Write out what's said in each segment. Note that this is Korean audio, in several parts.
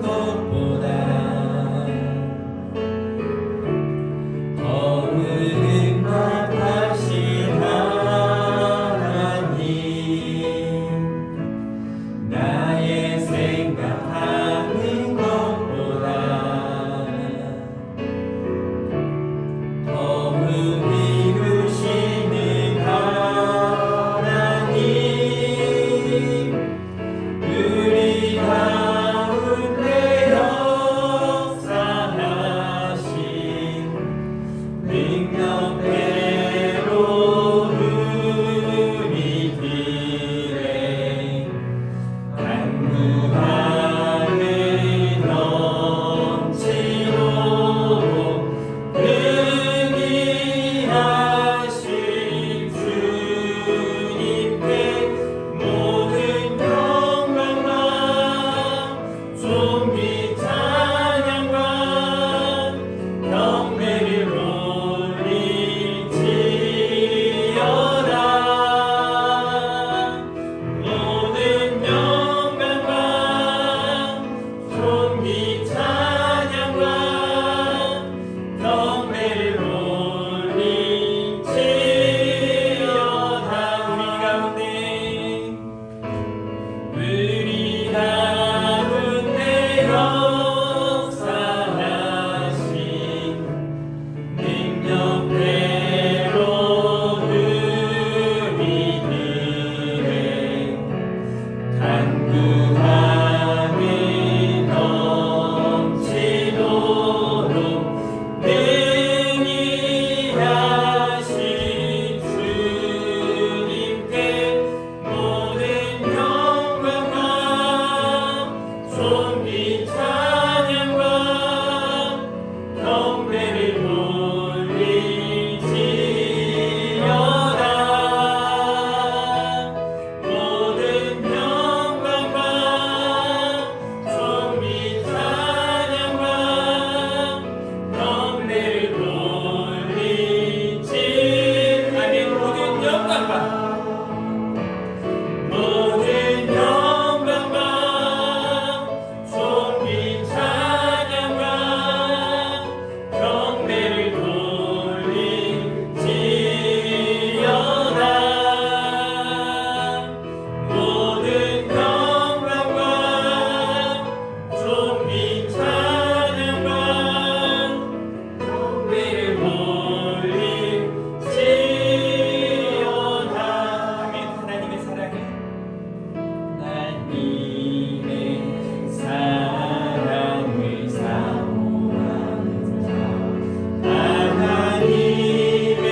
것보다 더 은혜하신 하나님, 나의 생각하는 것보다 더 이루시는 하나님, 우리 가운데 역사하신 능력대로 우리 길에 간구하는 넘치도록 능히하신 주님께 모든 영광과 존귀 찬양과 경배를 올리지어다. 모든 영광과 존귀 찬양과 경배를 올리지어다. 우리 가운데 역사하신 능력대로 우리 길에 간구하는 넘치도록 능히하신 주님께 모든 영광과 존귀 찬양과 경배를 올리지어다. 모든 영광과 존귀 찬양과 경배를 올리지. 아멘. 모든 영광과 모든 영광과 존귀 찬양과 경배를 돌리지어다. 모든 영광과 존귀 찬양과 경배를 올리지어다. 아멘. 하나님의 사랑해, 하나님의 사랑을 사모하는 자, 하나님의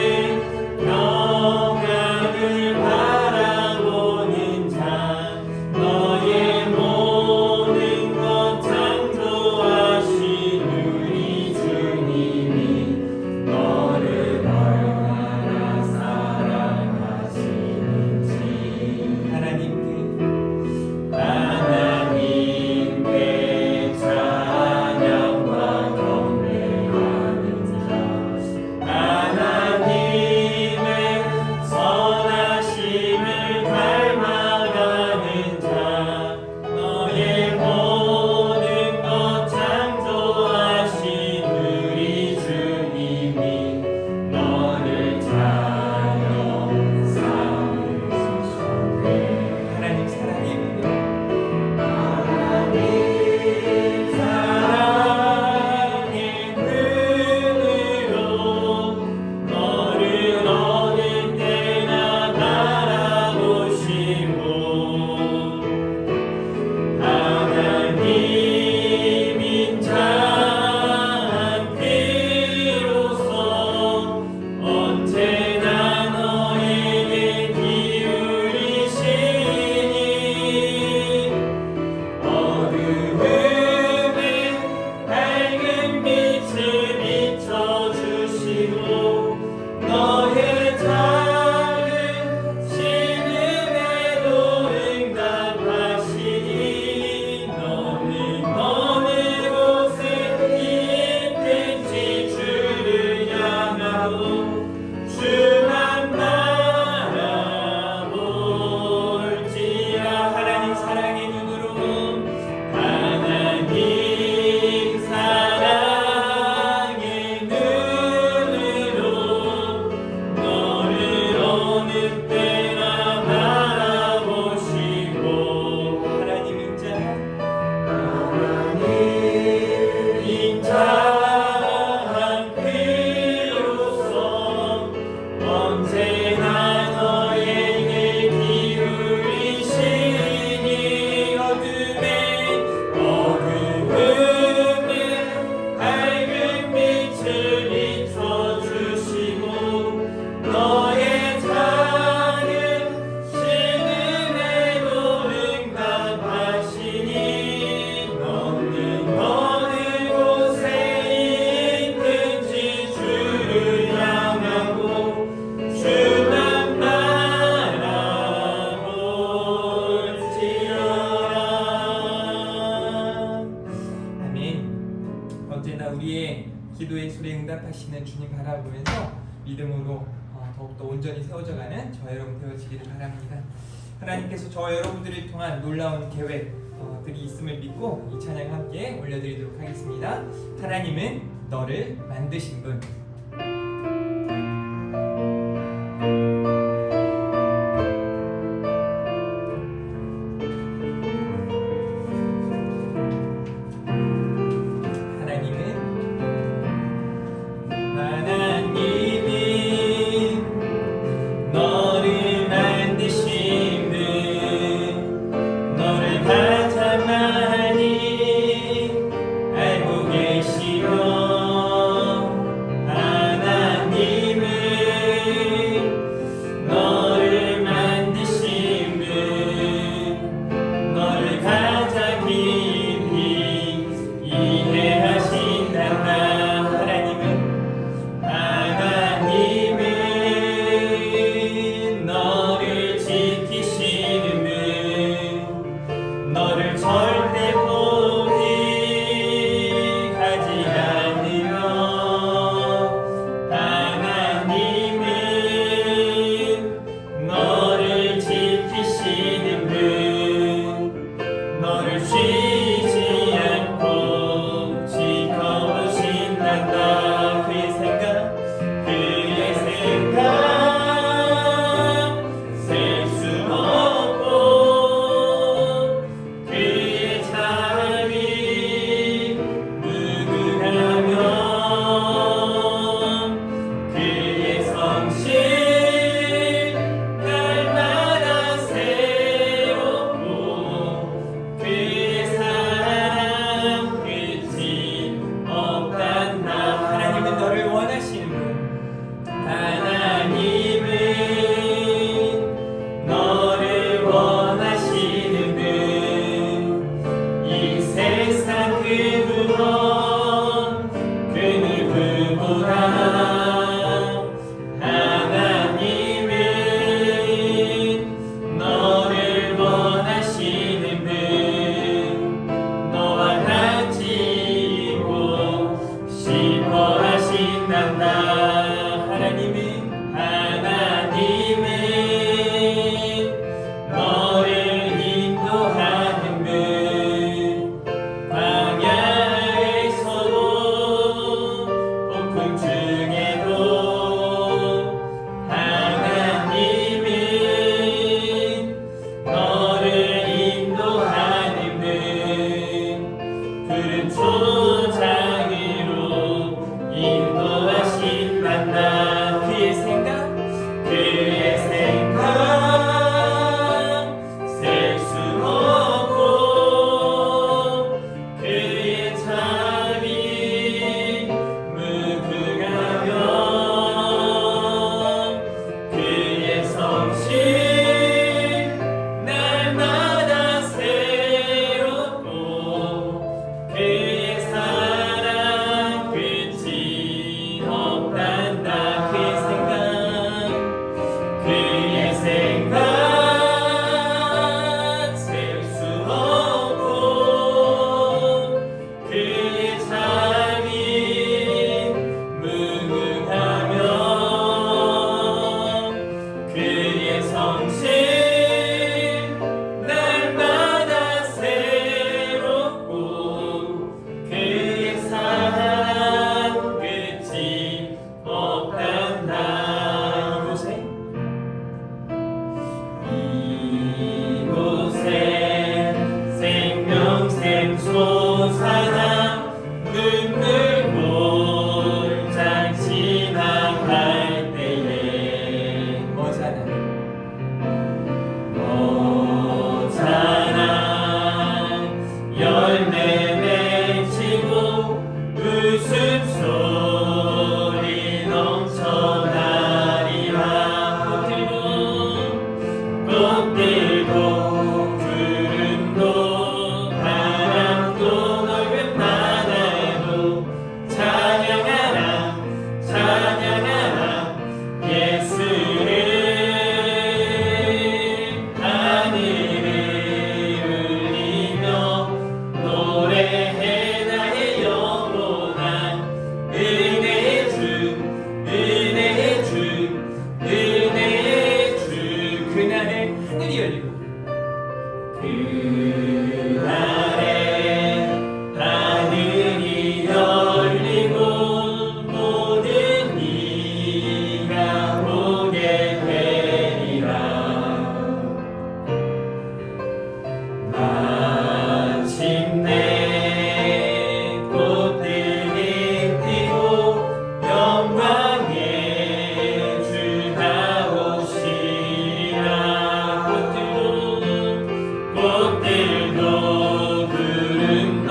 영광을 바라보는 자, 너의 모든 것 창조하신 우리 주님이 너를 얼마나 사랑하시는지 하나님께 응답하시는 주님 바라보면서 믿음으로 더욱더 온전히 세워져가는 저 여러분 되어지기를 바랍니다. 하나님께서 저 여러분들을 통한 놀라운 계획들이 있음을 믿고 이 찬양 함께 올려드리도록 하겠습니다. 하나님은 너를 만드신 분. 하나님은 그날에 하늘이 열리고 모든 이가 보게 되리라. 마침내 꽃들이 피고 영광의 주가 오시리라. 꽃들도 구름도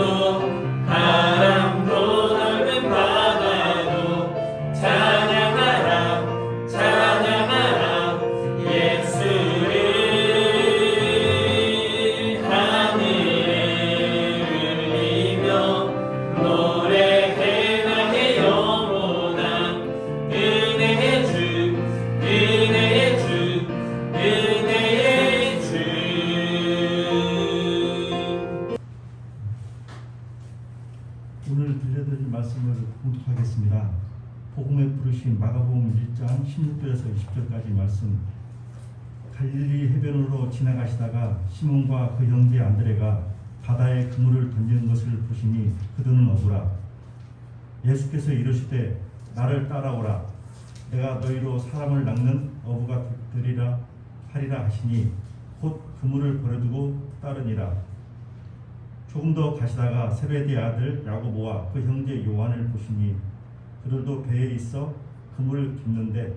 바람도 넓은 바다도 찬양하라 찬양하라 예수를. 하늘을 울리며 노래해 나의 영혼아. 은혜의 주 은혜의 주 은혜의 주. 오늘 들려드릴 말씀을 공독하겠습니다. 복음에 부르신 마가복음 1장 16절에서 20절까지 말씀. 갈릴리 해변으로 지나가시다가 시몬과 그 형제 안드레가 바다에 그물을 던지는 것을 보시니 그들은 어부라. 예수께서 이르시되 나를 따라오라. 내가 너희로 사람을 낚는 어부가 되리라 하리라 하시니 곧 그물을 버려두고 따르니라. 조금 더 가시다가 세베대의 아들 야고보와 그 형제 요한을 보시니 그들도 배에 있어 그물을 깁는데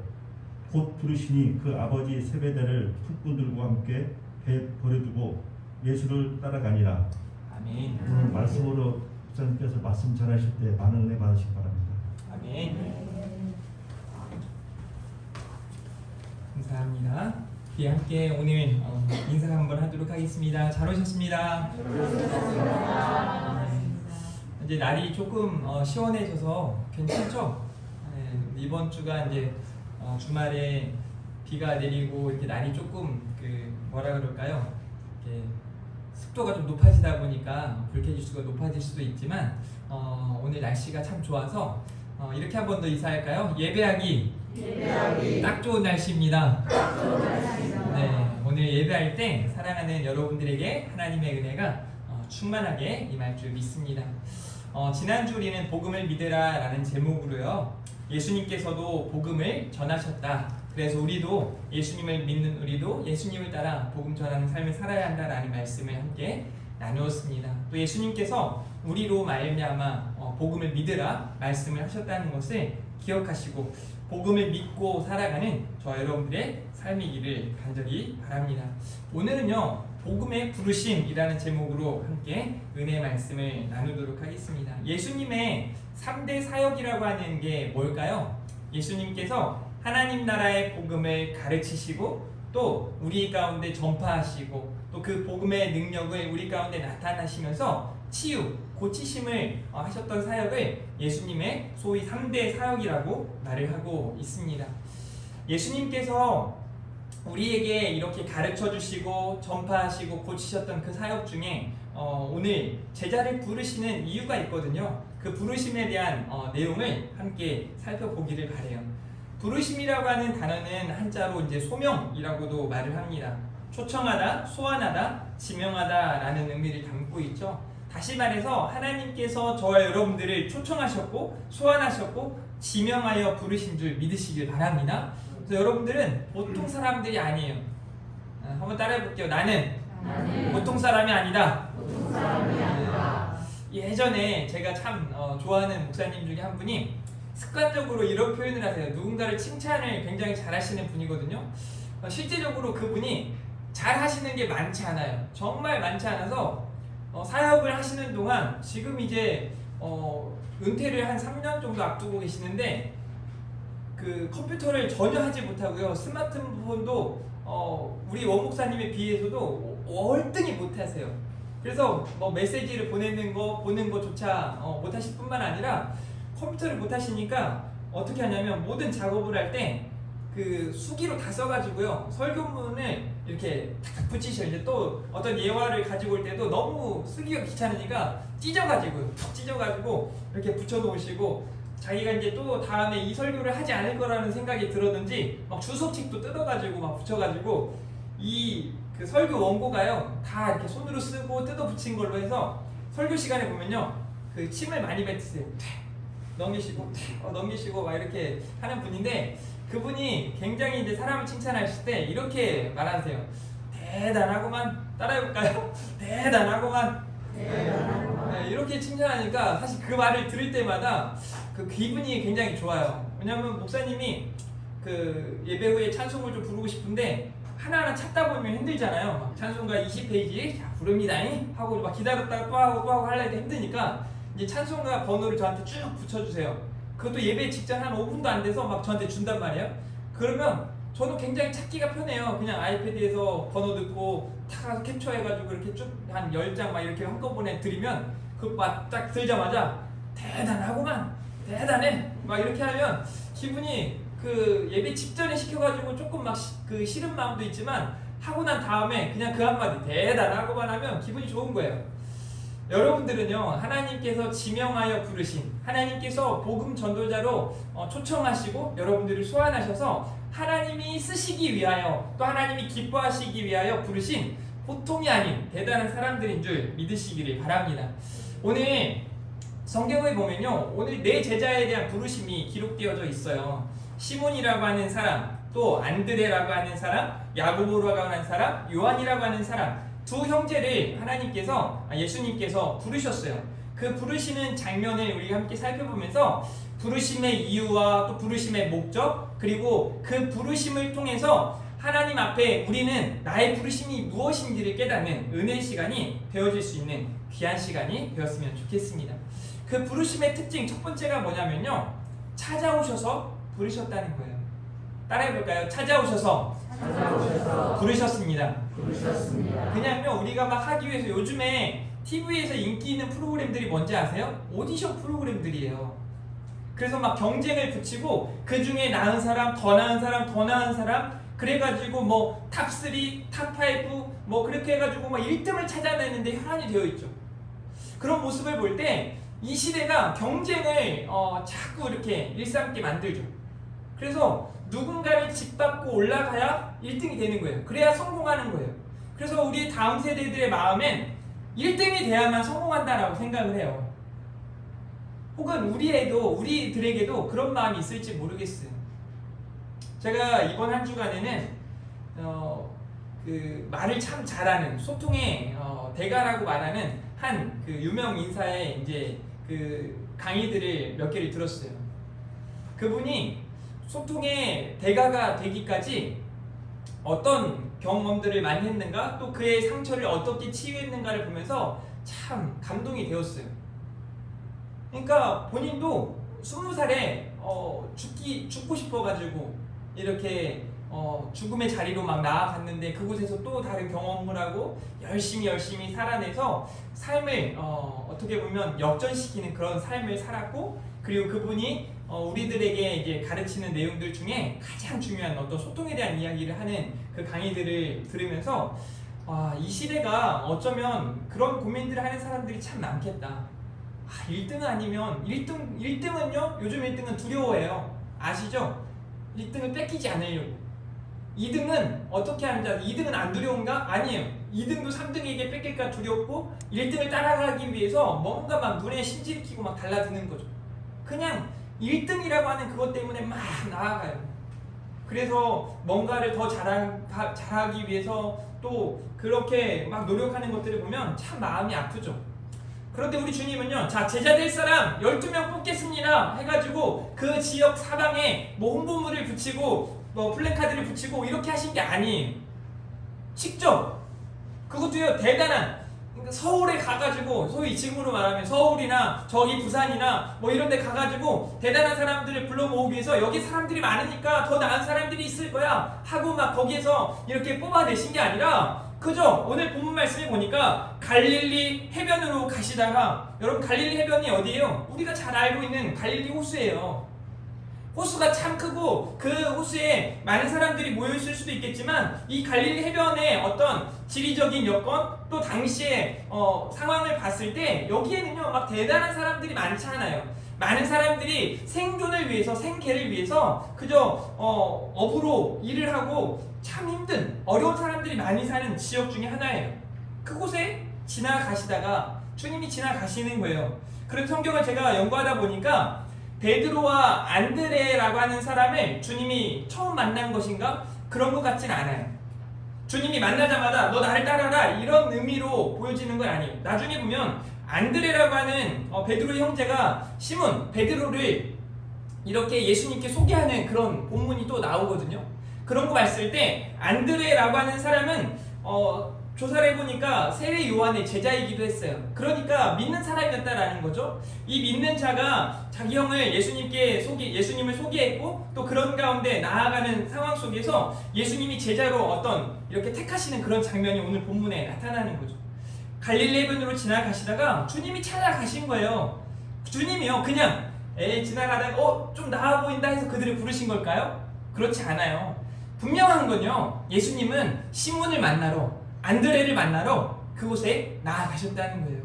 곧 부르시니 그 아버지 세베대를 품꾼들과 함께 배 버려두고 예수를 따라가니라. 아멘. 오늘 말씀으로 목사님께서 말씀 전하실 때 많은 은혜 받으시기 바랍니다. 아멘. 감사합니다. 예, 함께 오늘 인사 한번 하도록 하겠습니다. 잘 오셨습니다. 이제 날이 조금 시원해져서 괜찮죠? 네, 이번 주가 이제 주말에 비가 내리고 이렇게 날이 조금 뭐라 그럴까요? 이렇게 습도가 좀 높아지다 보니까 불쾌지수가 높아질 수도 있지만 오늘 날씨가 참 좋아서 이렇게 한 번 더 인사할까요? 예배하기 딱 좋은 날씨입니다. 네, 오늘 예배할 때 사랑하는 여러분들에게 하나님의 은혜가 충만하게 임할 줄 믿습니다. 지난주 우리는 복음을 믿으라 라는 제목으로요, 예수님께서도 복음을 전하셨다. 그래서 우리도 예수님을 믿는 우리도 예수님을 따라 복음 전하는 삶을 살아야 한다라는 말씀을 함께 나누었습니다. 또 예수님께서 우리로 말미암아 복음을 믿으라 말씀을 하셨다는 것을 기억하시고 복음을 믿고 살아가는 저 여러분들의 삶이기를 간절히 바랍니다. 오늘은요, 복음의 부르심이라는 제목으로 함께 은혜의 말씀을 나누도록 하겠습니다. 예수님의 3대 사역이라고 하는 게 뭘까요? 예수님께서 하나님 나라의 복음을 가르치시고 또 우리 가운데 전파하시고 또 그 복음의 능력을 우리 가운데 나타나시면서 치유, 고치심을 하셨던 사역을 예수님의 소위 3대 사역이라고 말을 하고 있습니다. 예수님께서 우리에게 이렇게 가르쳐 주시고 전파하시고 고치셨던 그 사역 중에 오늘 제자를 부르시는 이유가 있거든요. 그 부르심에 대한 내용을 함께 살펴보기를 바래요. 부르심이라고 하는 단어는 한자로 이제 소명이라고도 말을 합니다. 초청하다, 소환하다, 지명하다 라는 의미를 담고 있죠. 다시 말해서 하나님께서 저와 여러분들을 초청하셨고 소환하셨고 지명하여 부르신 줄 믿으시길 바랍니다. 그래서 여러분들은 보통 사람들이 아니에요. 한번 따라해 볼게요. 나는 보통 사람이 아니다. 예전에 제가 참 좋아하는 목사님 중에 한 분이 습관적으로 이런 표현을 하세요. 누군가를 칭찬을 굉장히 잘하시는 분이거든요. 실제적으로 그분이 잘하시는 게 많지 않아요. 정말 많지 않아서 사역을 하시는 동안 지금 이제 은퇴를 한 3년 정도 앞두고 계시는데 그 컴퓨터를 전혀 하지 못하고요. 스마트폰도 우리 원목사님에 비해서도 월등히 못하세요. 그래서 뭐 메시지를 보내는 거조차 못하실 뿐만 아니라 컴퓨터를 못하시니까 어떻게 하냐면 모든 작업을 할 때 그 수기로 다 써가지고요, 설교문을 이렇게 탁탁 붙이셔요. 이제 또 어떤 예화를 가지고 올 때도 너무 쓰기가 귀찮으니까 찢어가지고 이렇게 붙여놓으시고, 자기가 이제 또 다음에 이 설교를 하지 않을 거라는 생각이 들었는지 막 주소책도 뜯어가지고 막 붙여가지고 이 그 설교 원고가요 다 이렇게 손으로 쓰고 뜯어 붙인 걸로 해서 설교 시간에 보면요 그 침을 많이 뱉으세요. 넘기시고 넘기시고 막 이렇게 하는 분인데 그분이 굉장히 이제 사람을 칭찬하실 때 이렇게 말하세요. 대단하고만. 따라해볼까요? 대단하고만. 네, 이렇게 칭찬하니까 사실 그 말을 들을 때마다 그 기분이 굉장히 좋아요. 왜냐하면 목사님이 그 예배 후에 찬송을 좀 부르고 싶은데 하나하나 찾다 보면 힘들잖아요. 막 찬송가 20페이지 자 부릅니다 하고 막 기다렸다가 또 하고 하려니까 힘드니까 이제 찬송가 번호를 저한테 쭉 붙여주세요. 그것도 예배 직전 한 5분도 안 돼서 막 저한테 준단 말이에요. 그러면 저는 굉장히 찾기가 편해요. 그냥 아이패드에서 번호 듣고 탁 가서 캡처해가지고 이렇게 쭉 한 10장 막 이렇게 한꺼번에 드리면 그거 딱 들자마자 대단하구만 대단해 막 이렇게 하면 기분이 그 예배 직전에 시켜가지고 조금 막 그 싫은 마음도 있지만 하고 난 다음에 그냥 그 한마디 대단하고만 하면 기분이 좋은 거예요. 여러분들은요 하나님께서 지명하여 부르신 하나님께서 복음 전도자로 초청하시고 여러분들을 소환하셔서 하나님이 쓰시기 위하여 또 하나님이 기뻐하시기 위하여 부르신 보통이 아닌 대단한 사람들인 줄 믿으시기를 바랍니다. 오늘 성경에 보면요 오늘 네 제자에 대한 부르심이 기록되어져 있어요. 시몬이라고 하는 사람, 또 안드레라고 하는 사람, 야고보라고 하는 사람, 요한이라고 하는 사람 두 형제를 하나님께서 예수님께서 부르셨어요. 그 부르시는 장면을 우리가 함께 살펴보면서 부르심의 이유와 또 부르심의 목적 그리고 그 부르심을 통해서 하나님 앞에 우리는 나의 부르심이 무엇인지를 깨닫는 은혜의 시간이 되어질 수 있는 귀한 시간이 되었으면 좋겠습니다. 그 부르심의 특징 첫 번째가 뭐냐면요 찾아오셔서 부르셨다는 거예요. 따라해볼까요? 찾아오셔서 부르셨습니다. 그냥요 우리가 막 하기 위해서 요즘에 TV에서 인기 있는 프로그램들이 뭔지 아세요? 오디션 프로그램들이에요. 그래서 막 경쟁을 붙이고 그 중에 나은 사람, 더 나은 사람, 더 나은 사람 그래가지고 뭐 탑3, 탑5 뭐 그렇게 해가지고 막 1등을 찾아내는데 혈안이 되어 있죠. 그런 모습을 볼 때 이 시대가 경쟁을 자꾸 이렇게 일삼게 만들죠. 그래서 누군가를 짓밟고 올라가야 1등이 되는 거예요. 그래야 성공하는 거예요. 그래서 우리 다음 세대들의 마음엔 1등이 돼야만 성공한다라고 생각을 해요. 혹은 우리들에게도 그런 마음이 있을지 모르겠어요. 제가 이번 한 주간에는 그 말을 참 잘하는 소통의 대가라고 말하는 한 그 유명 인사의 이제 그 강의들을 몇 개를 들었어요. 그분이 소통의 대가가 되기까지 어떤 경험들을 많이 했는가 또 그의 상처를 어떻게 치유했는가를 보면서 참 감동이 되었어요. 그러니까 본인도 20살에 죽고 싶어가지고 이렇게 죽음의 자리로 막 나아갔는데 그곳에서 또 다른 경험을 하고 열심히 살아내서 삶을 어떻게 보면 역전시키는 그런 삶을 살았고 그리고 그분이 우리들에게 이제 가르치는 내용들 중에 가장 중요한 어떤 소통에 대한 이야기를 하는 그 강의들을 들으면서 이 시대가 어쩌면 그런 고민들을 하는 사람들이 참 많겠다. 1등은 아니면 1등은요 요즘 1등은 두려워해요. 아시죠? 1등을 뺏기지 않으려고. 2등은 어떻게 하는지 2등은 안 두려운가? 아니에요. 2등도 3등에게 뺏길까 두렵고 1등을 따라가기 위해서 뭔가 막 눈에 심지를 끼고 막 달라드는 거죠. 그냥 1등이라고 하는 그것 때문에 막 나아가요. 그래서 뭔가를 더 잘하기 위해서 또 그렇게 막 노력하는 것들을 보면 참 마음이 아프죠. 그런데 우리 주님은요, 자, 제자 될 사람 12명 뽑겠습니다 해가지고 그 지역 사방에 뭐 홍보물을 붙이고 뭐 플래카드를 붙이고 이렇게 하신 게 아니에요. 직접 그것도요 대단한, 그러니까 서울에 가가지고 소위 지금으로 말하면 서울이나 저기 부산이나 뭐 이런 데 가가지고 대단한 사람들을 불러 모으기 위해서 여기 사람들이 많으니까 더 나은 사람들이 있을 거야 하고 막 거기에서 이렇게 뽑아내신 게 아니라 그죠? 오늘 본문 말씀에 보니까 갈릴리 해변으로 가시다가, 여러분 갈릴리 해변이 어디예요? 우리가 잘 알고 있는 갈릴리 호수예요. 호수가 참 크고 그 호수에 많은 사람들이 모여있을 수도 있겠지만 이 갈릴리 해변의 어떤 지리적인 여건 또 당시의 상황을 봤을 때 여기에는요 막 대단한 사람들이 많지 않아요. 많은 사람들이 생존을 위해서, 생계를 위해서 그저 업으로 일을 하고 참 힘든 어려운 사람들이 많이 사는 지역 중에 하나예요. 그곳에 지나가시다가 주님이 지나가시는 거예요. 그런 성경을 제가 연구하다 보니까 베드로와 안드레라고 하는 사람을 주님이 처음 만난 것인가? 그런 것 같진 않아요. 주님이 만나자마자 너 나를 따라라 이런 의미로 보여지는 건 아니에요. 나중에 보면 안드레라고 하는 베드로의 형제가 시몬, 베드로를 이렇게 예수님께 소개하는 그런 본문이 또 나오거든요. 그런 거 봤을 때 안드레라고 하는 사람은 조사를 해보니까 세례 요한의 제자이기도 했어요. 그러니까 믿는 사람이었다라는 거죠. 이 믿는 자가 자기 형을 예수님을 소개했고 또 그런 가운데 나아가는 상황 속에서 예수님이 제자로 어떤 이렇게 택하시는 그런 장면이 오늘 본문에 나타나는 거죠. 갈릴리 해변으로 지나가시다가 주님이 찾아가신 거예요. 주님이요 그냥 지나가다가 좀 나아 보인다 해서 그들을 부르신 걸까요? 그렇지 않아요. 분명한 건요, 예수님은 시몬을 만나러, 안드레를 만나러 그곳에 나아가셨다는 거예요.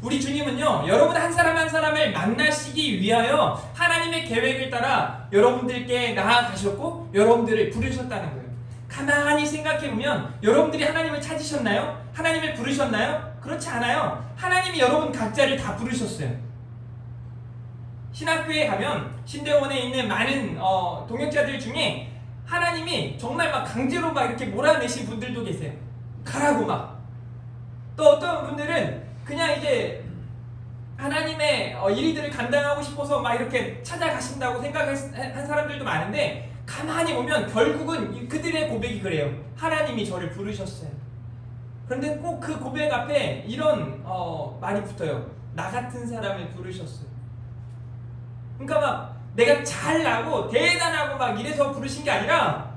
우리 주님은요, 여러분 한 사람 한 사람을 만나시기 위하여 하나님의 계획을 따라 여러분들께 나아가셨고 여러분들을 부르셨다는 거예요. 가만히 생각해보면 여러분들이 하나님을 찾으셨나요? 하나님을 부르셨나요? 그렇지 않아요. 하나님이 여러분 각자를 다 부르셨어요. 신학교에 가면 신대원에 있는 많은 동역자들 중에 하나님이 정말 막 강제로 막 이렇게 몰아내신 분들도 계세요. 가라고 막. 또 어떤 분들은 그냥 이제 하나님의 일들을 감당하고 싶어서 막 이렇게 찾아가신다고 생각한 사람들도 많은데 가만히 보면 결국은 그들의 고백이 그래요. 하나님이 저를 부르셨어요. 그런데 꼭 그 고백 앞에 이런 말이 붙어요. 나 같은 사람을 부르셨어요. 그러니까 막 내가 잘나고 대단하고 막 이래서 부르신 게 아니라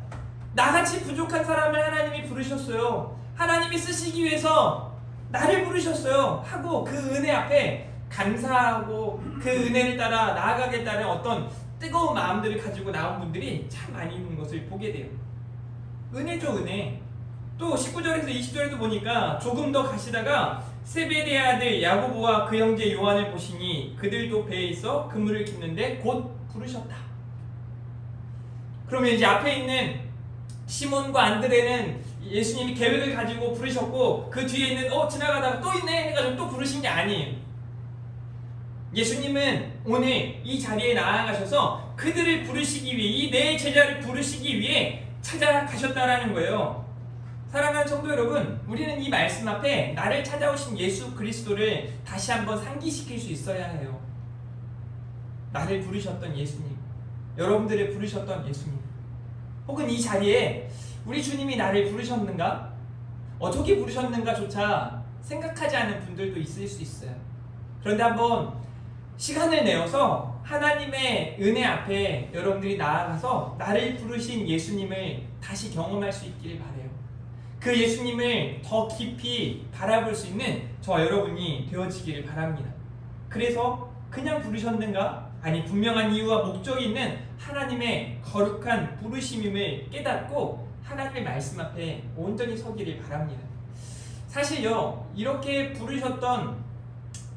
나같이 부족한 사람을 하나님이 부르셨어요. 하나님이 쓰시기 위해서 나를 부르셨어요 하고 그 은혜 앞에 감사하고 그 은혜를 따라 나아가겠다는 어떤 뜨거운 마음들을 가지고 나온 분들이 참 많이 있는 것을 보게 돼요. 은혜죠, 은혜. 또 19절에서 20절에도 보니까 조금 더 가시다가 세베대의 아들 야고보와 그 형제 요한을 보시니 그들도 배에 있어 그물을 깁는데 곧 부르셨다. 그러면 이제 앞에 있는 시몬과 안드레는 예수님이 계획을 가지고 부르셨고 그 뒤에 있는 지나가다가 또 있네 해가지고 또 부르신 게 아니에요. 예수님은 오늘 이 자리에 나아가셔서 그들을 부르시기 위해 이 내 제자를 부르시기 위해 찾아가셨다라는 거예요. 사랑하는 성도 여러분, 우리는 이 말씀 앞에 나를 찾아오신 예수 그리스도를 다시 한번 상기시킬 수 있어야 해요. 나를 부르셨던 예수님, 여러분들을 부르셨던 예수님, 혹은 이 자리에 우리 주님이 나를 부르셨는가? 어떻게 부르셨는가조차 생각하지 않은 분들도 있을 수 있어요. 그런데 한번 시간을 내어서 하나님의 은혜 앞에 여러분들이 나아가서 나를 부르신 예수님을 다시 경험할 수 있기를 바라요. 그 예수님을 더 깊이 바라볼 수 있는 저와 여러분이 되어지기를 바랍니다. 그래서 그냥 부르셨는가? 아니, 분명한 이유와 목적이 있는 하나님의 거룩한 부르심임을 깨닫고 하나님의 말씀 앞에 온전히 서기를 바랍니다. 사실요, 이렇게 부르셨던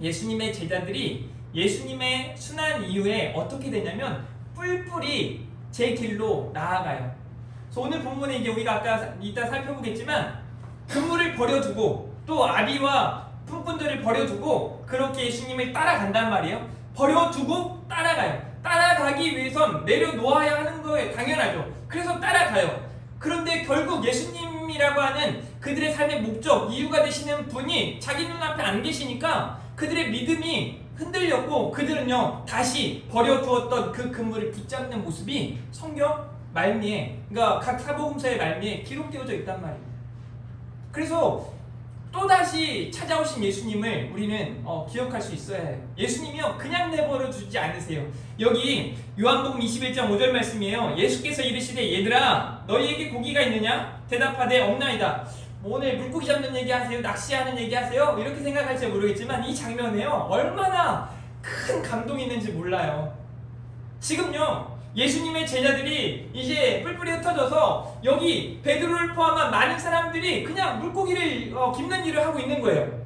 예수님의 제자들이 예수님의 순환 이후에 어떻게 되냐면 뿔뿔이 제 길로 나아가요. 그래서 오늘 본문에 이제 우리가 아까 이따 살펴보겠지만 그물을 버려두고 또 아비와 품꾼들을 버려두고 그렇게 예수님을 따라간단 말이에요. 버려두고 따라가요. 따라가기 위해선 내려놓아야 하는 거에 당연하죠. 그래서 따라가요. 그런데 결국 예수님이라고 하는 그들의 삶의 목적, 이유가 되시는 분이 자기 눈앞에 안 계시니까 그들의 믿음이 흔들렸고 그들은요 다시 버려두었던 그 그물을 붙잡는 모습이 성경 말미에, 그러니까 각 사복음서의 말미에 기록되어져 있단 말이에요. 그래서 또다시 찾아오신 예수님을 우리는 기억할 수 있어야 해요. 예수님이요 그냥 내버려 두지 않으세요. 여기 요한복음 21장 5절 말씀이에요. 예수께서 이르시되 얘들아 너희에게 고기가 있느냐? 대답하되 없나이다. 오늘 물고기 잡는 얘기하세요? 낚시하는 얘기하세요? 이렇게 생각할지 모르겠지만 이 장면에요 얼마나 큰 감동이 있는지 몰라요. 지금요 예수님의 제자들이 이제 뿔뿔이 흩어져서 여기 베드로를 포함한 많은 사람들이 그냥 물고기를 깁는 일을 하고 있는 거예요.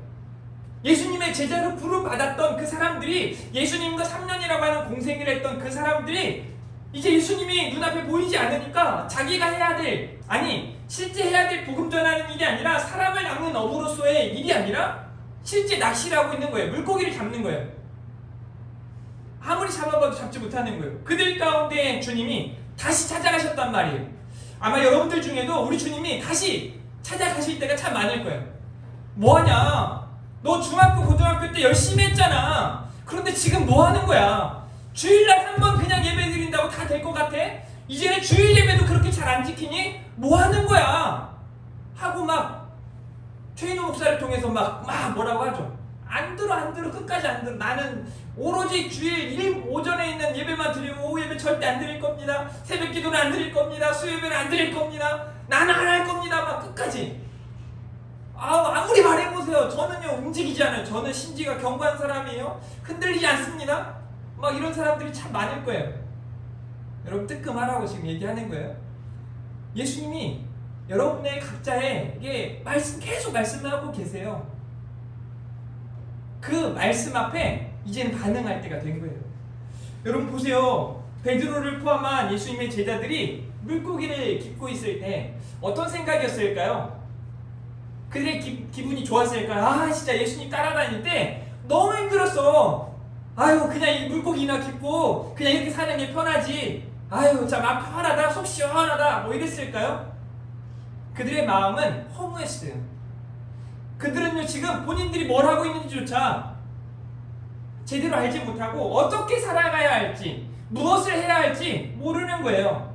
예수님의 제자로 부름받았던 그 사람들이, 예수님과 3년이라고 하는 공생을 했던 그 사람들이 이제 예수님이 눈앞에 보이지 않으니까 자기가 해야 될, 아니 실제 해야 될 복음 전하는 일이 아니라 사람을 낚는 어부로서의 일이 아니라 실제 낚시를 하고 있는 거예요. 물고기를 잡는 거예요. 아무리 잡아봐도 잡지 못하는 거예요. 그들 가운데 주님이 다시 찾아가셨단 말이에요. 아마 여러분들 중에도 우리 주님이 다시 찾아가실 때가 참 많을 거예요. 뭐하냐? 너 중학교, 고등학교 때 열심히 했잖아. 그런데 지금 뭐 하는 거야? 주일날 한 번 그냥 예배 드린다고 다 될 것 같아? 이제는 주일 예배도 그렇게 잘 안 지키니? 뭐 하는 거야? 하고 막 최인호 목사를 통해서 막 뭐라고 하죠. 안 들어 끝까지 안 들어. 나는 오로지 주일 오전에 있는 예배만 드리고 오후 예배 절대 안 드릴 겁니다. 새벽 기도는 안 드릴 겁니다. 수요예배는 안 드릴 겁니다. 나는 안 할 겁니다. 막 끝까지. 아무리 말해보세요. 저는요 움직이지 않아요. 저는 심지가 견고한 사람이에요. 흔들리지 않습니다. 막 이런 사람들이 참 많을 거예요. 여러분 뜨끔하라고 지금 얘기하는 거예요. 예수님이 여러분의 각자에게 계속 말씀하고 계세요. 그 말씀 앞에 이제는 반응할 때가 된 거예요. 여러분 보세요. 베드로를 포함한 예수님의 제자들이 물고기를 깃고 있을 때 어떤 생각이었을까요? 그들의 기분이 좋았을까요? 진짜 예수님 따라다닐 때 너무 힘들었어. 그냥 이 물고기나 깃고 그냥 이렇게 사는 게 편하지. 참 마음 편하다, 속 시원하다 뭐 이랬을까요? 그들의 마음은 허무했어요. 그들은요 지금 본인들이 뭘 하고 있는지조차 제대로 알지 못하고 어떻게 살아가야 할지, 무엇을 해야 할지 모르는 거예요.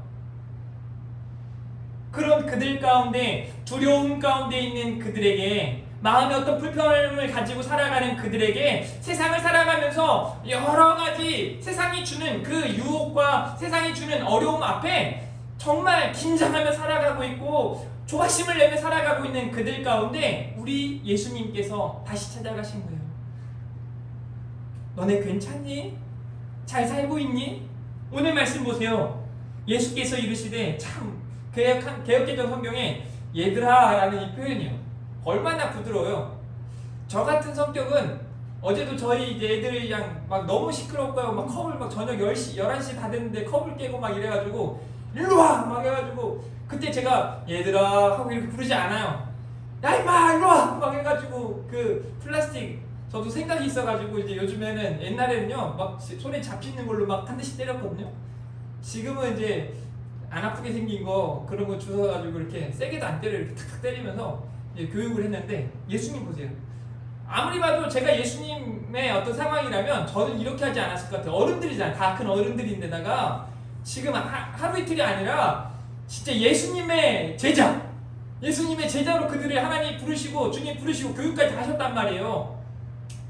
그런 그들 가운데, 두려움 가운데 있는 그들에게, 마음에 어떤 불편함을 가지고 살아가는 그들에게 세상을 살아가면서 여러 가지 세상이 주는 그 유혹과 세상이 주는 어려움 앞에 정말 긴장하며 살아가고 있고 조바심을 내며 살아가고 있는 그들 가운데 우리 예수님께서 다시 찾아가신 거예요. 너네 괜찮니? 잘 살고 있니? 오늘 말씀 보세요. 예수께서 이르시되, 참 개역개정 성경에 얘들아 라는 이 표현이요, 얼마나 부드러워요. 저 같은 성격은 어제도 저희 이제 애들이랑 막 너무 시끄럽고요. 막 컵을 막 저녁 10시, 11시 다 됐는데 컵을 깨고 막 이래가지고 일로와! 막 해가지고 그때 제가 얘들아 하고 이렇게 부르지 않아요. 야 임마 일로와! 막 해가지고 그 플라스틱, 저도 생각이 있어가지고 이제 요즘에는, 옛날에는요 막 손에 잡히는 걸로 막 한 대씩 때렸거든요. 지금은 이제 안 아프게 생긴 거 그런 거 주워가지고 이렇게 세게도 안 때려 이렇게 탁탁 때리면서 교육을 했는데, 예수님 보세요. 아무리 봐도 제가 예수님의 어떤 상황이라면 저는 이렇게 하지 않았을 것 같아요. 어른들이잖아요. 다 큰 어른들인데다가 지금 하루 이틀이 아니라 진짜 예수님의 제자, 예수님의 제자로 그들을 하나님 부르시고 주님 부르시고 교육까지 하셨단 말이에요.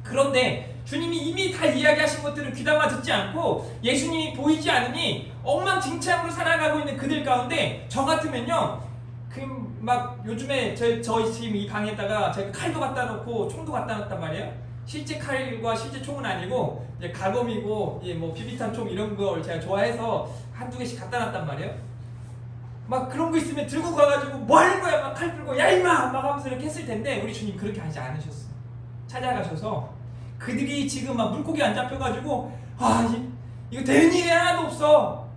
그런데 주님이 이미 다 이야기하신 것들을 귀담아 듣지 않고 예수님이 보이지 않으니 엉망진창으로 살아가고 있는 그들 가운데 저 같으면요, 막 요즘에 저희 지금 이 방에다가 제가 칼도 갖다 놓고 총도 갖다 놨단 말이에요. 실제 칼과 실제 총은 아니고 이제 가검이고 뭐 비비탄 총 이런 걸 제가 좋아해서 한두 개씩 갖다 놨단 말이에요. 막 그런 거 있으면 들고 가가지고 뭐 하는 거야 막 칼 들고 야 임마 막 하면서 이렇게 했을 텐데, 우리 주님 그렇게 하지 않으셨어. 찾아가셔서 그들이 지금 막 물고기 안 잡혀가지고 이거 되는 일이 하나도 없어.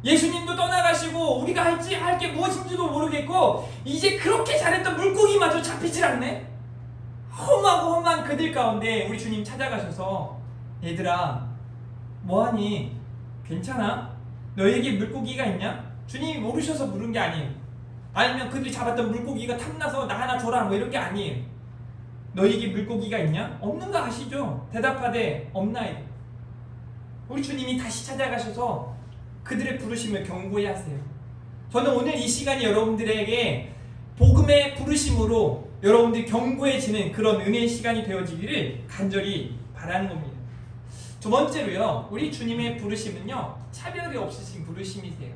예수님도 떠나가시고 우리가 할 게 무엇인지도 모르겠고 이제 그렇게 잘했던 물고기마저 잡히질 않네. 험하고 험한 그들 가운데 우리 주님 찾아가셔서, 얘들아 뭐하니? 괜찮아? 너에게 물고기가 있냐? 주님이 모르셔서 물은 게 아니에요. 아니면 그들이 잡았던 물고기가 탐나서 나 하나 줘라 뭐 이런 게 아니에요. 너에게 물고기가 있냐? 없는 거 아시죠? 대답하되 없나이다. 우리 주님이 다시 찾아가셔서 그들의 부르심을 경고히 하세요. 저는 오늘 이 시간이 여러분들에게 복음의 부르심으로 여러분들이 경고해지는 그런 은혜의 시간이 되어지기를 간절히 바라는 겁니다. 두 번째로요, 우리 주님의 부르심은요, 차별이 없으신 부르심이세요.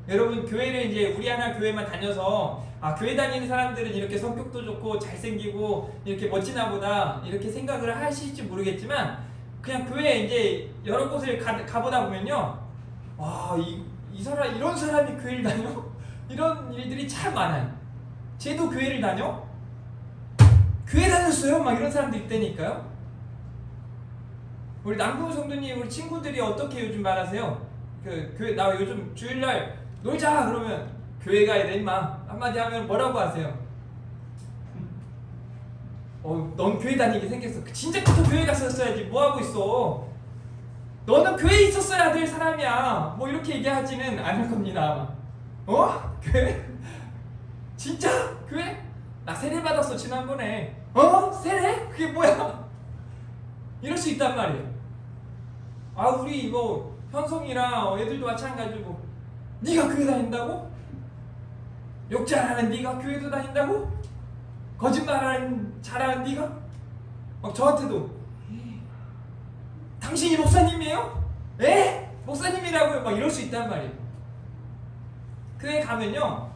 여러분 교회를 이제 우리 하나 교회만 다녀서 교회 다니는 사람들은 이렇게 성격도 좋고 잘생기고 이렇게 멋지나 보다 이렇게 생각을 하실지 모르겠지만, 그냥 교회에 이제 여러 곳을 가보다 보면요, 이 사람, 이런 사람이 교회를 다녀? 이런 일들이 참 많아요. 쟤도 교회를 다녀? 교회 다녔어요? 막 이런 사람도 있다니까요. 우리 남궁 성도님, 우리 친구들이 어떻게 요즘 말하세요? 교회 나 요즘 주일날 놀자 그러면 교회 가야 돼 임마. 한마디 하면 뭐라고 하세요? 넌 교회 다니게 생겼어. 진짜부터 교회 갔었어야지. 뭐 하고 있어? 너는 교회에 있었어야 될 사람이야. 뭐 이렇게 얘기하지는 않을 겁니다. 교회? 진짜? 교회? 나 세례 받았어 지난번에. 세례? 그게 뭐야? 이럴 수 있단 말이에요. 우리 이거 현성이랑 애들도 마찬가지고, 네가 교회 다닌다고? 욕 잘하는 네가 교회도 다닌다고? 거짓말하는 잘하는 네가? 막 저한테도 당신이 목사님이에요? 에? 목사님이라고요? 막 이럴 수 있단 말이에요. 교회 가면요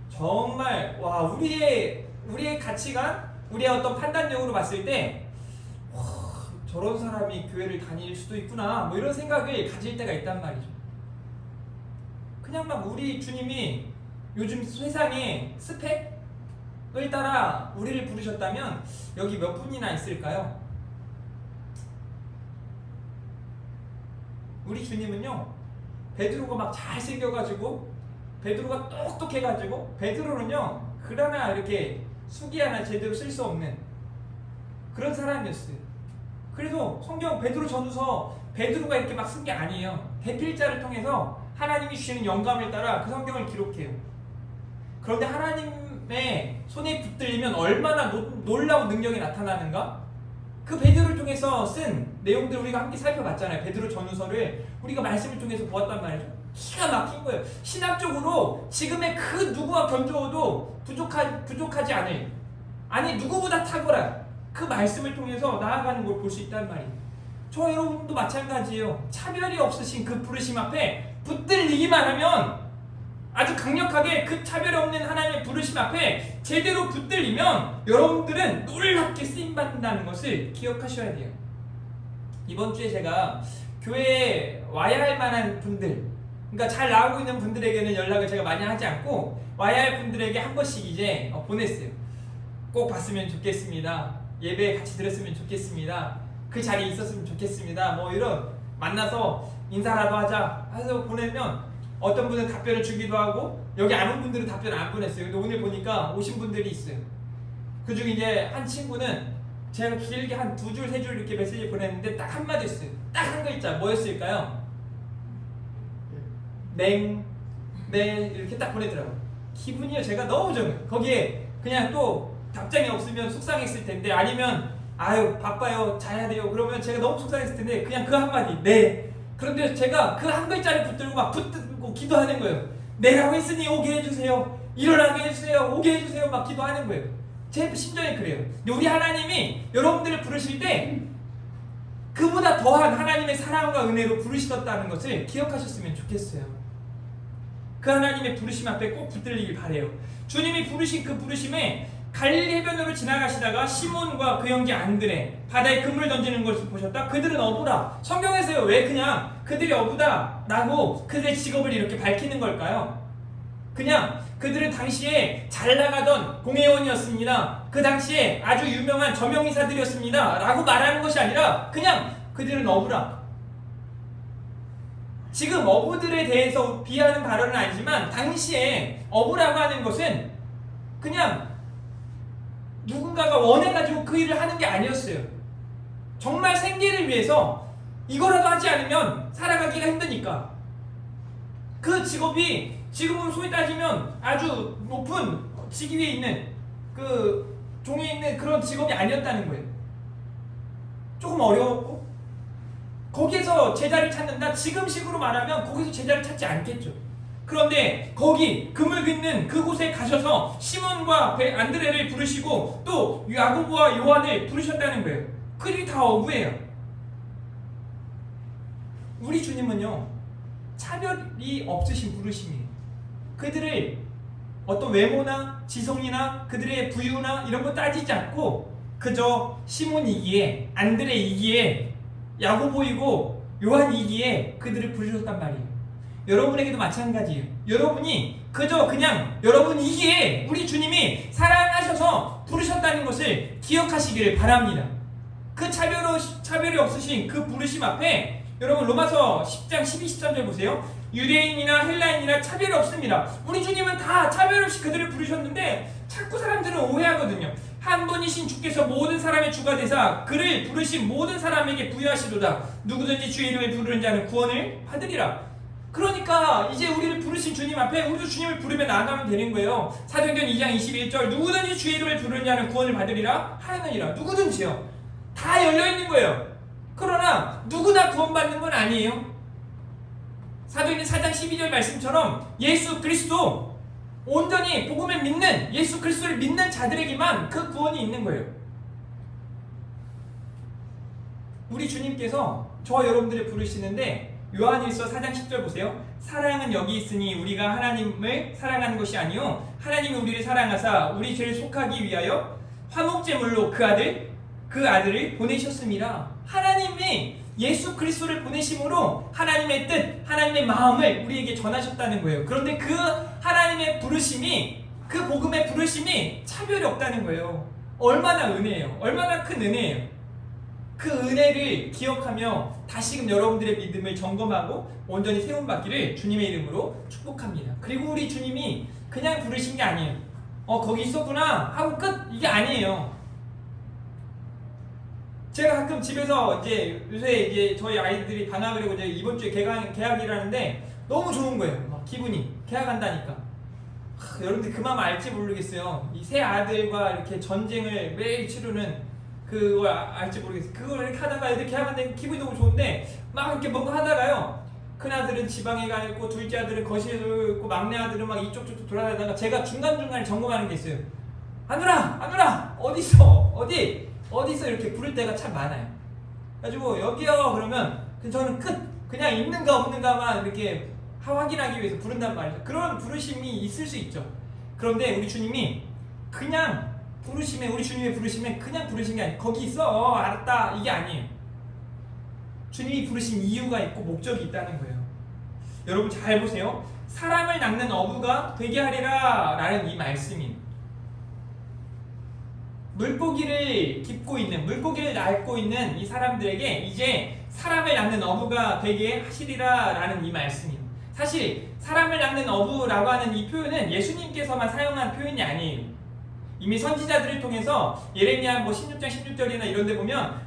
정말 우리의 가치관, 우리의 어떤 판단력으로 봤을 때 저런 사람이 교회를 다닐 수도 있구나 뭐 이런 생각을 가질 때가 있단 말이죠. 그냥 막 우리 주님이 요즘 세상에 스펙을 따라 우리를 부르셨다면 여기 몇 분이나 있을까요? 우리 주님은요 베드로가 막 잘생겨가지고, 베드로가 똑똑해가지고, 베드로는요 글 하나 이렇게 수기 하나 제대로 쓸 수 없는 그런 사람이었어요. 그래서 성경 베드로 전후서 베드로가 이렇게 막 쓴 게 아니에요. 대필자를 통해서 하나님이 주시는 영감을 따라 그 성경을 기록해요. 그런데 하나님의 손에 붙들리면 얼마나 놀라운 능력이 나타나는가? 그 베드로를 통해서 쓴 내용들 우리가 함께 살펴봤잖아요. 베드로 전후서를 우리가 말씀을 통해서 보았단 말이죠. 기가 막힌 거예요. 신학적으로 지금의 그 누구와 견주어도 부족하지 않을, 아니 누구보다 탁월한 그 말씀을 통해서 나아가는 걸 볼 수 있단 말이에요. 저 여러분도 마찬가지예요. 차별이 없으신 그 부르심 앞에 붙들리기만 하면, 아주 강력하게 그 차별이 없는 하나님의 부르심 앞에 제대로 붙들리면 여러분들은 놀랍게 쓰임받는다는 것을 기억하셔야 돼요. 이번 주에 제가 교회에 와야 할 만한 분들, 그러니까 잘 나오고 있는 분들에게는 연락을 제가 많이 하지 않고 와야 할 분들에게 한 번씩 이제 보냈어요. 꼭 봤으면 좋겠습니다. 예배 같이 들었으면 좋겠습니다. 그 자리에 있었으면 좋겠습니다. 뭐 이런 만나서 인사라도 하자 해서 보내면 어떤 분은 답변을 주기도 하고, 여기 안 온 분들은 답변을 안 보냈어요. 근데 오늘 보니까 오신 분들이 있어요. 그중 이제 한 친구는 제가 길게 한 2줄 3줄 이렇게 메시지 보냈는데 딱 한마디 했어요. 딱 한 글자. 뭐였을까요? 네 이렇게 딱 보내더라고요. 기분이요 제가 너무 좋아요. 거기에 그냥 또 답장이 없으면 속상했을 텐데, 아니면 아유 바빠요 자야 돼요 그러면 제가 너무 속상했을 텐데 그냥 그 한마디 네. 그런데 제가 그 한 글자를 붙들고 막 붙들고 기도하는 거예요. 네라고 했으니 오게 해주세요. 일어나게 해주세요. 오게 해주세요. 막 기도하는 거예요. 제 심정이 그래요. 근데 우리 하나님이 여러분들을 부르실 때 그보다 더한 하나님의 사랑과 은혜로 부르셨다는 것을 기억하셨으면 좋겠어요. 그 하나님의 부르심 앞에 꼭 붙들리길 바래요. 주님이 부르신 그 부르심에 갈릴리 해변으로 지나가시다가 시몬과 그 형제 안드레 바다에 그물을 던지는 것을 보셨다. 그들은 어부라. 성경에서요 왜 그냥 그들이 어부다라고 그들의 직업을 이렇게 밝히는 걸까요? 그냥 그들은 당시에 잘 나가던 공회원이었습니다. 그 당시에 아주 유명한 저명이사들이었습니다 라고 말하는 것이 아니라 그냥 그들은 어부라. 지금 어부들에 대해서 비하하는 발언은 아니지만 당시에 어부라고 하는 것은 그냥 누군가가 원해가지고 그 일을 하는 게 아니었어요. 정말 생계를 위해서 이거라도 하지 않으면 살아가기가 힘드니까. 그 직업이 지금으로 소위 따지면 아주 높은 직위에 있는 그 종에 있는 그런 직업이 아니었다는 거예요. 조금 어려웠고 거기에서 제자를 찾는다? 지금식으로 말하면 거기서 제자를 찾지 않겠죠. 그런데 거기 그물 긋는 그곳에 가셔서 시몬과 안드레를 부르시고 또 야고보와 요한을 부르셨다는 거예요. 그들이 다 어부예요. 우리 주님은요 차별이 없으신 부르심이에요. 그들을 어떤 외모나 지성이나 그들의 부유나 이런 거 따지지 않고 그저 시몬이기에 안드레이기에 야고보이고 요한이기에 그들을 부르셨단 말이에요. 여러분에게도 마찬가지예요. 여러분이 그저 그냥 여러분이기에 우리 주님이 사랑하셔서 부르셨다는 것을 기억하시기를 바랍니다. 그 차별이 없으신 그 부르심 앞에 여러분 로마서 10장 12, 13절 보세요. 유대인이나 헬라인이나 차별이 없습니다. 우리 주님은 다 차별 없이 그들을 부르셨는데 자꾸 사람들은 오해하거든요. 한 분이신 주께서 모든 사람의 주가 되사 그를 부르신 모든 사람에게 부여하시도다. 누구든지 주의 이름을 부르는 자는 구원을 받으리라. 그러니까 이제 우리를 부르신 주님 앞에 우리도 주님을 부르며 나아가면 되는 거예요. 사도행전 2장 21절 누구든지 주의 이름을 부르는 자는 구원을 받으리라 하느니라. 누구든지요. 다 열려있는 거예요. 그러나 누구나 구원받는 건 아니에요. 사도행전 4장 12절 말씀처럼 예수 그리스도 온전히 복음을 믿는 예수 그리스도를 믿는 자들에게만 그 구원이 있는 거예요. 우리 주님께서 저와 여러분들을 부르시는데 요한일서 4장 10절 보세요. 사랑은 여기 있으니 우리가 하나님을 사랑하는 것이 아니요 하나님이 우리를 사랑하사 우리 죄를 속하기 위하여 화목제물로 그 아들을 보내셨습니다. 하나님이 예수 그리스도를 보내심으로 하나님의 뜻, 하나님의 마음을 우리에게 전하셨다는 거예요. 그런데 그 하나님의 부르심이, 그 복음의 부르심이 차별이 없다는 거예요. 얼마나 은혜예요. 얼마나 큰 은혜예요. 그 은혜를 기억하며 다시금 여러분들의 믿음을 점검하고 온전히 세움받기를 주님의 이름으로 축복합니다. 그리고 우리 주님이 그냥 부르신 게 아니에요. 거기 있었구나 하고 끝, 이게 아니에요. 제가 가끔 집에서 요새 저희 아이들이 방학을 하고 이번 주에 개학이라는데 너무 좋은 거예요. 막 기분이 개학한다니까. 여러분들 그 마음 알지 모르겠어요. 이 세 아들과 이렇게 전쟁을 매일 치르는 그걸 알지 모르겠어요. 그걸 이렇게 하다가 애들 개학한다니까 기분이 너무 좋은데 막 이렇게 뭔가 하다가요. 큰 아들은 지방에 가 있고 둘째 아들은 거실에 있고 막내 아들은 막 이쪽 저쪽 돌아다니다가 제가 중간중간에 점검하는 게 있어요. 아누라 어디 있어? 어디서 이렇게 부를 때가 참 많아요. 그래가지고 여기요 그러면 저는 그냥 있는가 없는가만 이렇게 확인하기 위해서 부른단 말이죠. 그런 부르심이 있을 수 있죠. 그런데 우리 주님이 그냥 우리 주님의 부르심에 그냥 부르신 게 아니에요. 거기 있어 알았다 이게 아니에요. 주님이 부르신 이유가 있고 목적이 있다는 거예요. 여러분 잘 보세요. 사람을 낚는 어부가 되게 하리라 라는 이 말씀이 물고기를 낚고 있는 이 사람들에게 이제 사람을 낚는 어부가 되게 하시리라 라는 이 말씀이에요. 사실 사람을 낚는 어부라고 하는 이 표현은 예수님께서만 사용한 표현이 아니에요. 이미 선지자들을 통해서 예레미야 16장 16절이나 이런 데 보면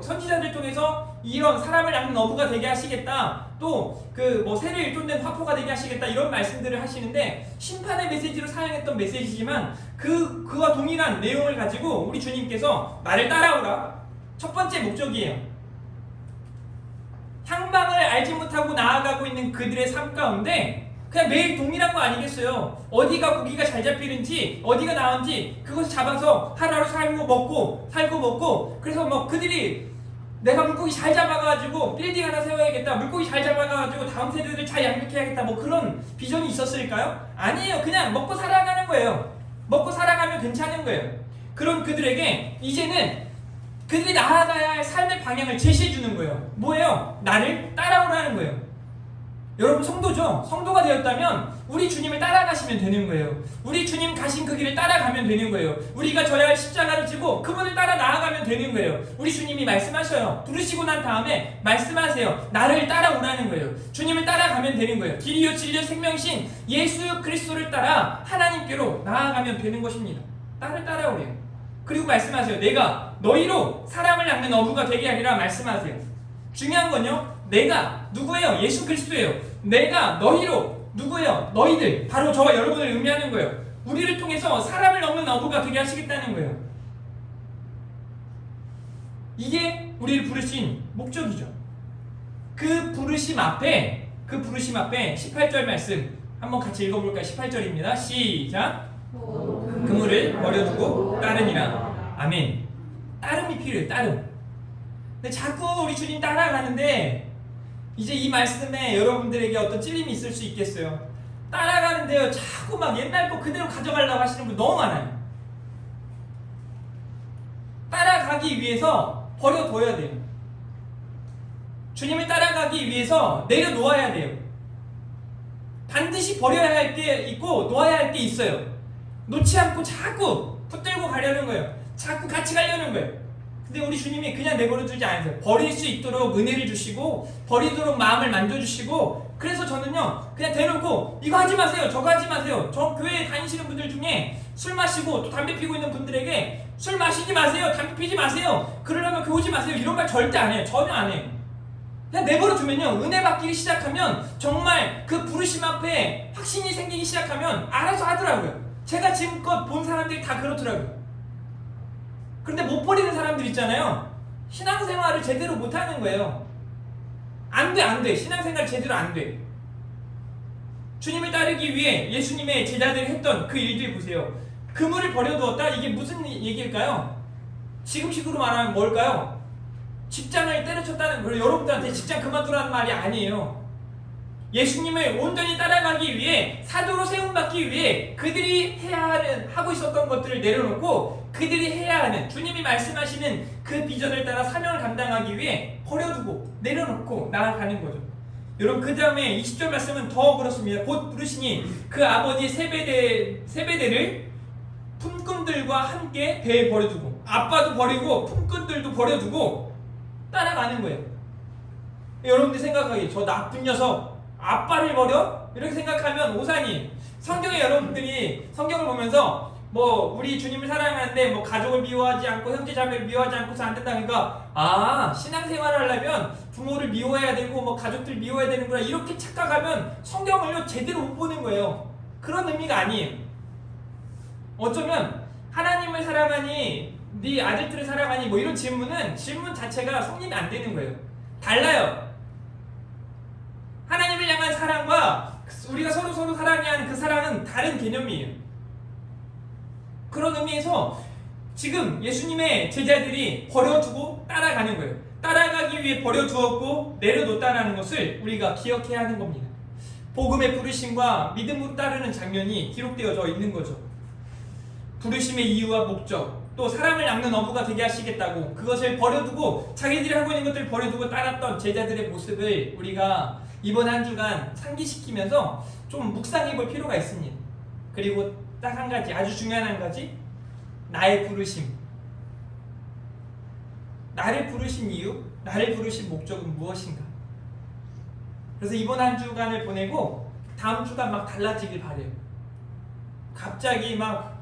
선지자들을 통해서 이런 사람을 낚는 어부가 되게 하시겠다, 또 새를 일돈된 화포가 되게 하시겠다 이런 말씀들을 하시는데 심판의 메시지로 사용했던 메시지지만 그와 동일한 내용을 가지고 우리 주님께서 나를 따라오라 첫 번째 목적이에요. 향방을 알지 못하고 나아가고 있는 그들의 삶 가운데 그냥 매일 동일한 거 아니겠어요? 어디가 고기가 잘 잡히는지 어디가 나은지 그것을 잡아서 하루하루 살고 먹고 그래서 그들이 내가 물고기 잘 잡아가지고 빌딩 하나 세워야겠다, 물고기 잘 잡아가지고 다음 세대들 잘 양육해야겠다 그런 비전이 있었을까요? 아니에요. 그냥 먹고 살아가는 거예요. 먹고 살아가면 괜찮은 거예요. 그런 그들에게 이제는 그들이 나아가야 할 삶의 방향을 제시해 주는 거예요. 뭐예요? 나를 따라오라는 거예요. 여러분 성도죠? 성도가 되었다면 우리 주님을 따라가시면 되는 거예요. 우리 주님 가신 그 길을 따라가면 되는 거예요. 우리가 져야 할 십자가를 지고 그분을 따라 나아가면 되는 거예요. 우리 주님이 말씀하셔요. 부르시고 난 다음에 말씀하세요. 나를 따라오라는 거예요. 주님을 따라가면 되는 거예요. 길이요 진리요 생명신 예수 그리스도를 따라 하나님께로 나아가면 되는 것입니다. 나를 따라오래요. 그리고 말씀하세요. 내가 너희로 사람을 낚는 어부가 되게 하리라 말씀하세요. 중요한 건요, 내가 누구예요? 예수 그리스도예요. 내가 너희로 누구예요? 너희들, 바로 저와 여러분을 의미하는 거예요. 우리를 통해서 사람을 낚는 어부가 되게 하시겠다는 거예요. 이게 우리를 부르신 목적이죠. 그 부르심 앞에 18절 말씀 한번 같이 읽어볼까요? 18절입니다. 시작. 그물을 버려두고 따르니라. 아멘. 따름이 필요해요. 따름. 근데 자꾸 우리 주님 따라가는데 이제 이 말씀에 여러분들에게 어떤 찔림이 있을 수 있겠어요. 따라가는데요 자꾸 막 옛날 거 그대로 가져가려고 하시는 분 너무 많아요. 따라가기 위해서 버려둬야 돼요. 주님을 따라가기 위해서 내려놓아야 돼요. 반드시 버려야 할 게 있고 놓아야 할 게 있어요. 놓지 않고 자꾸 붙들고 가려는 거예요. 자꾸 같이 가려는 거예요. 근데 우리 주님이 그냥 내버려 두지 않으세요. 버릴 수 있도록 은혜를 주시고 버리도록 마음을 만져주시고, 그래서 저는요 그냥 대놓고 이거 하지 마세요, 저거 하지 마세요. 저 교회에 다니시는 분들 중에 술 마시고 또 담배 피고 있는 분들에게 술 마시지 마세요, 담배 피지 마세요, 그러려면 교회 오지 마세요, 이런 말 절대 안 해요. 전혀 안 해요. 그냥 내버려 두면요, 은혜 받기 시작하면 정말 그 부르심 앞에 확신이 생기기 시작하면 알아서 하더라고요. 제가 지금껏 본 사람들이 다 그렇더라고요. 그런데 못 버리는 사람들 있잖아요. 신앙생활을 제대로 못하는 거예요. 안 돼. 신앙생활 제대로 안 돼. 주님을 따르기 위해 예수님의 제자들이 했던 그 일들 보세요. 그물을 버려두었다? 이게 무슨 얘기일까요? 지금식으로 말하면 뭘까요? 직장을 때려쳤다는 거예요. 여러분들한테 직장 그만두라는 말이 아니에요. 예수님을 온전히 따라가기 위해, 사도로 세움받기 위해 그들이 하고 있었던 것들을 내려놓고 그들이 해야 하는, 주님이 말씀하시는 그 비전을 따라 사명을 감당하기 위해 버려두고 내려놓고 나아가는 거죠. 여러분, 그 다음에 20절 말씀은 더 그렇습니다. 곧 부르시니 그 아버지 세베대를 품꾼들과 함께 배에 버려두고, 아빠도 버리고 품꾼들도 버려두고 따라가는 거예요. 여러분들 생각하기, 저 나쁜 녀석 아빠를 버려? 이렇게 생각하면 오산이에요. 성경에 여러분들이 성경을 보면서 뭐 우리 주님을 사랑하는데 뭐 가족을 미워하지 않고 형제자매를 미워하지 않고서 안 된다니까, 아, 신앙생활을 하려면 부모를 미워해야 되고 뭐 가족들 미워해야 되는구나, 이렇게 착각하면 성경을요 제대로 못 보는 거예요. 그런 의미가 아니에요. 어쩌면 하나님을 사랑하니, 네 아들들을 사랑하니, 뭐 이런 질문 자체가 성립이 안 되는 거예요. 달라요. 하나님을 향한 사랑과 우리가 서로 사랑해야 하는 그 사랑은 다른 개념이에요. 그런 의미에서 지금 예수님의 제자들이 버려두고 따라가는 거예요. 따라가기 위해 버려두었고 내려놓았다는 것을 우리가 기억해야 하는 겁니다. 복음의 부르심과 믿음으로 따르는 장면이 기록되어져 있는 거죠. 부르심의 이유와 목적, 또 사람을 낚는 어부가 되게 하시겠다고 그것을 버려두고, 자기들이 하고 있는 것들을 버려두고 따랐던 제자들의 모습을 우리가 이번 한 주간 상기시키면서 좀 묵상해 볼 필요가 있습니다. 그리고 딱 한 가지, 아주 중요한 한 가지, 나의 부르심. 나를 부르신 이유, 나를 부르신 목적은 무엇인가? 그래서 이번 한 주간을 보내고 다음 주간 막 달라지길 바래요. 갑자기 막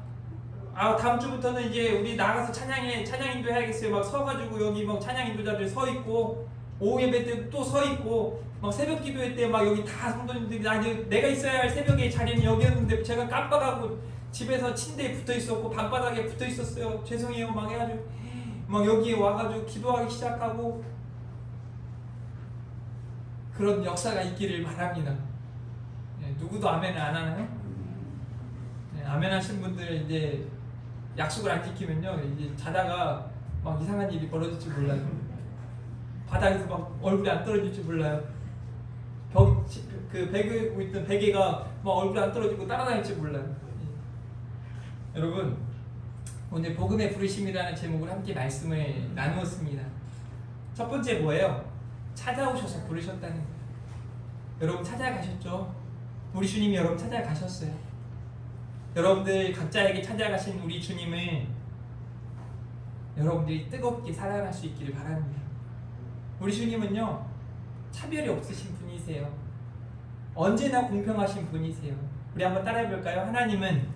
다음 주부터는 이제 우리 나가서 찬양인도 해야겠어요. 막 서가지고 여기 막 찬양인도자들 서 있고, 오후 예배 때 또 서 있고, 막 새벽 기도회 때 막 여기 다 성도님들이, 내가 있어야 할 새벽에 자리는 여기였는데 제가 깜빡하고 집에서 침대에 붙어 있었고 방바닥에 붙어 있었어요. 죄송해요. 막 해가지고 막 여기에 와가지고 기도하기 시작하고, 그런 역사가 있기를 바랍니다. 네, 누구도 아멘을 안 하나요? 네, 아멘 하신 분들 이제 약속을 안 지키면요, 이제 자다가 막 이상한 일이 벌어질지 몰라요. 바닥에서 막 얼굴이 안 떨어질지 몰라요. 베개고 있던 베개가 막 얼굴이 안 떨어지고 따라다닐지 몰라요. 여러분, 오늘 복음의 부르심이라는 제목으로 함께 말씀을 나누었습니다. 첫 번째 뭐예요? 찾아오셔서 부르셨다는 거예요. 여러분 찾아가셨죠? 우리 주님이 여러분 찾아가셨어요. 여러분들 각자에게 찾아가신 우리 주님을 여러분들이 뜨겁게 사랑할 수 있기를 바랍니다. 우리 주님은요, 차별이 없으신 분이세요. 언제나 공평하신 분이세요. 우리 한번 따라해 볼까요? 하나님은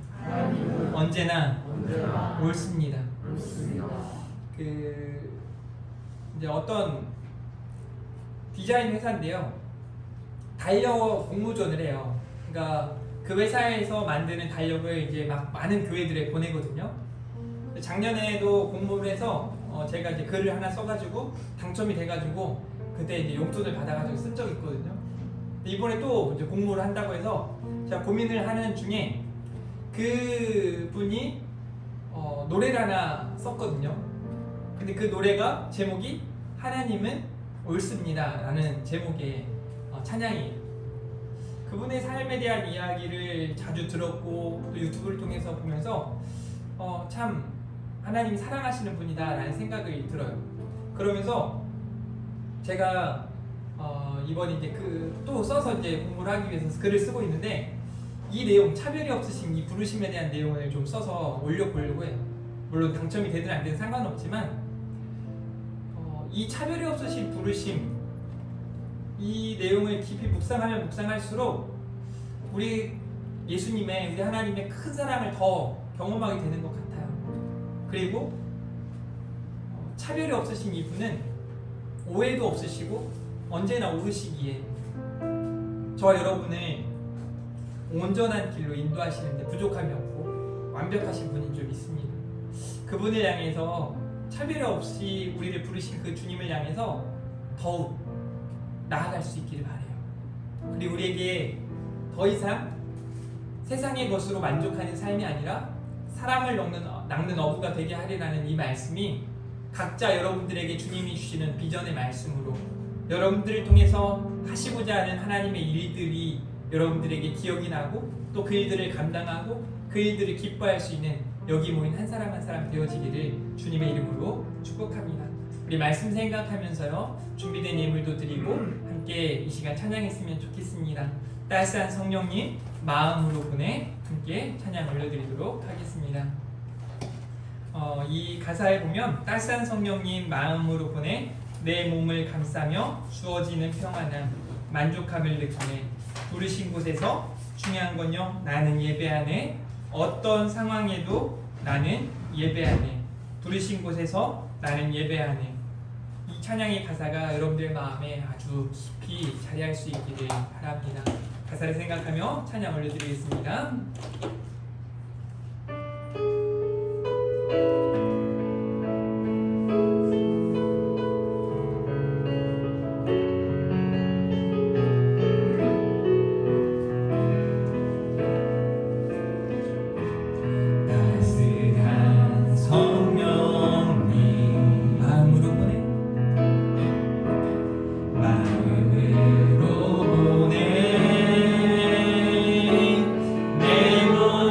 언제나 옳습니다. 이제 어떤 디자인 회사인데요, 달력 공모전을 해요. 그러니까 그 회사에서 만드는 달력을 이제 막 많은 교회들에 보내거든요. 작년에도 공모를 해서 제가 이제 글을 하나 써가지고 당첨이 돼가지고 그때 이제 용돈을 받아가지고 쓴 적이 있거든요. 이번에 또 이제 공모를 한다고 해서 제가 고민을 하는 중에 그 분이 노래를 하나 썼거든요. 근데 그 노래가 제목이 하나님은 옳습니다 라는 제목의 찬양이에요. 그분의 삶에 대한 이야기를 자주 들었고 또 유튜브를 통해서 보면서 참 하나님이 사랑하시는 분이다 라는 생각이 들어요. 그러면서 제가 이번에 이제 또 써서 이제 공부를 하기 위해서 글을 쓰고 있는데, 이 내용, 차별이 없으신 이 부르심에 대한 내용을 좀 써서 올려보려고 해요. 물론 당첨이 되든 안 되든 상관없지만, 이 차별이 없으신 부르심, 이 내용을 깊이 묵상하면 묵상할수록 우리 예수님의, 우리 하나님의 큰 사랑을 더 경험하게 되는 것 같아요. 그리고 차별이 없으신 이분은 오해도 없으시고 언제나 오르시기에 저와 여러분을 온전한 길로 인도하시는데 부족함이 없고 완벽하신 분인 줄 믿습니다. 그분을 향해서 차별 없이 우리를 부르신 그 주님을 향해서 더욱 나아갈 수 있기를 바라요. 그리고 우리에게 더 이상 세상의 것으로 만족하는 삶이 아니라 사람을 낚는 어부가 되게 하리라는 이 말씀이 각자 여러분들에게 주님이 주시는 비전의 말씀으로 여러분들을 통해서 하시고자 하는 하나님의 일들이 여러분들에게 기억이 나고 또 그 일들을 감당하고 그 일들을 기뻐할 수 있는 여기 모인 한 사람 한 사람 되어지기를 주님의 이름으로 축복합니다. 우리 말씀 생각하면서요 준비된 예물도 드리고 함께 이 시간 찬양했으면 좋겠습니다. 따스한 성령님 마음으로 보내 함께 찬양 올려드리도록 하겠습니다. 이 가사에 보면 따스한 성령님 마음으로 보내 내 몸을 감싸며 주어지는 평안함 만족함을 느끼네. 부르신 곳에서 중요한 건요 나는 예배하네. 어떤 상황에도 나는 예배하네. 부르신 곳에서 나는 예배하네. 이 찬양의 가사가 여러분들의 마음에 아주 깊이 자리할 수 있기를 바랍니다. 가사를 생각하며 찬양 올려드리겠습니다. 따스한 성령님 마음으로 보내 마음으로 보내 내 몸을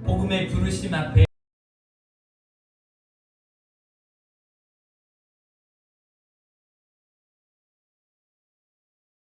복음의 부르심 앞에